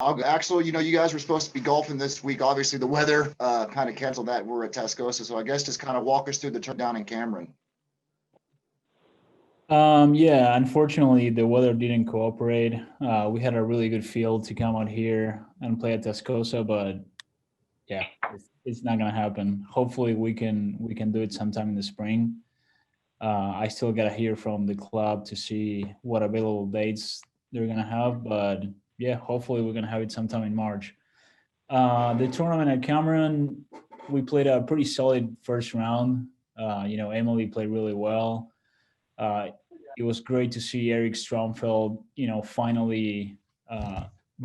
Axel, you guys were supposed to be golfing this week. Obviously, the weather kind of canceled that. We're at Tascosa, so I guess just kind of walk us through the turn down in Cameron. Yeah, unfortunately, the weather didn't cooperate. We had a really good field to come out here and play at Tascosa, but yeah, it's not gonna happen. Hopefully, we can do it sometime in the spring. I still gotta hear from the club to see what available dates they're gonna have, but yeah, hopefully we're gonna have it sometime in March. The tournament at Cameron, we played a pretty solid first round. Emily played really well. Uh, it was great to see Eric Stromfeld, finally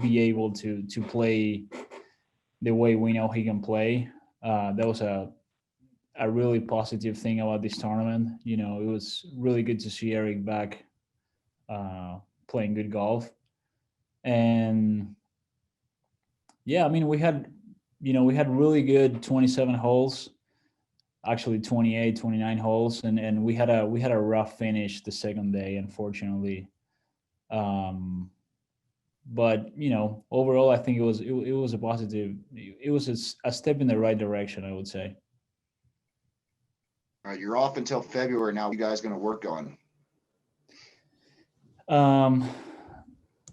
be able to play the way we know he can play. That was a really positive thing about this tournament. It was really good to see Eric back playing good golf. And yeah, I mean, we had really good 27 holes, actually 28, 29 holes, and we had a rough finish the second day, unfortunately. Um, but overall, I think it was a positive. It was a step in the right direction, I would say. All right, you're off until February now. What are you guys going to work on? Um,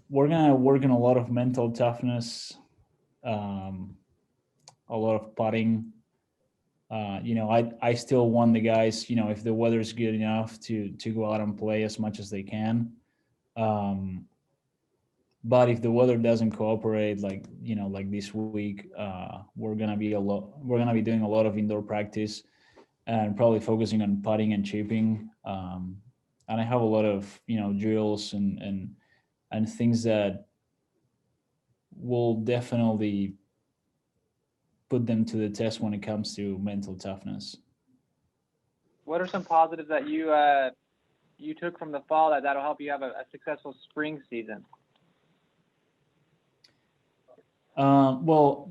we're gonna work on a lot of mental toughness, um, a lot of putting. I still want the guys, if the weather's good enough to go out and play as much as they can. Um, but if the weather doesn't cooperate, like this week, we're gonna be doing a lot of indoor practice and probably focusing on putting and chipping. And I have a lot of drills and things that will definitely put them to the test when it comes to mental toughness. What are some positives that you took from the fall that'll help you have a successful spring season? Well,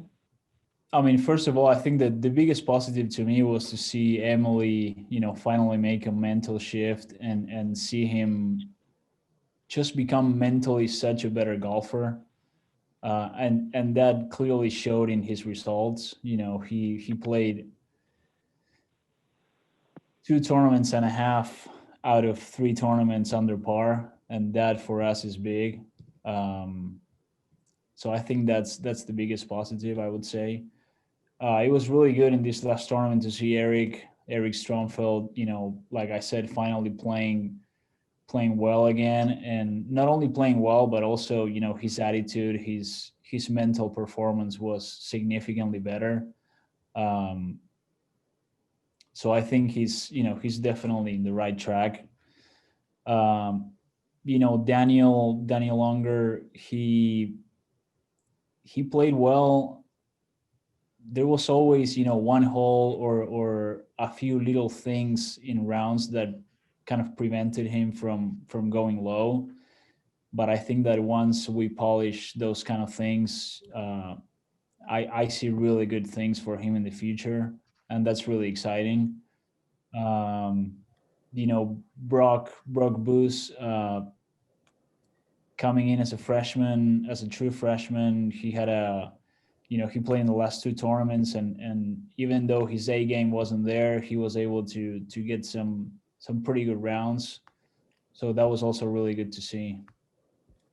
I mean, first of all, I think that the biggest positive to me was to see Emily, finally make a mental shift and see him just become mentally such a better golfer. And that clearly showed in his results. He played 2 tournaments and a half out of 3 tournaments under par, and that for us is big. Um, so I think that's the biggest positive, I would say. It was really good in this last tournament to see Eric Stromfeld, like I said, finally playing well again, and not only playing well, but also his attitude, his mental performance was significantly better. Um, so I think he's definitely in the right track. Um, Daniel Unger, he played well. There was always one hole or a few little things in rounds that kind of prevented him from going low. But I think that once we polish those kind of things, I see really good things for him in the future, and that's really exciting. um, Brock Booth, coming in as a freshman, as a true freshman, he played in the last 2 tournaments, and even though his A game wasn't there, he was able to get some pretty good rounds. So that was also really good to see.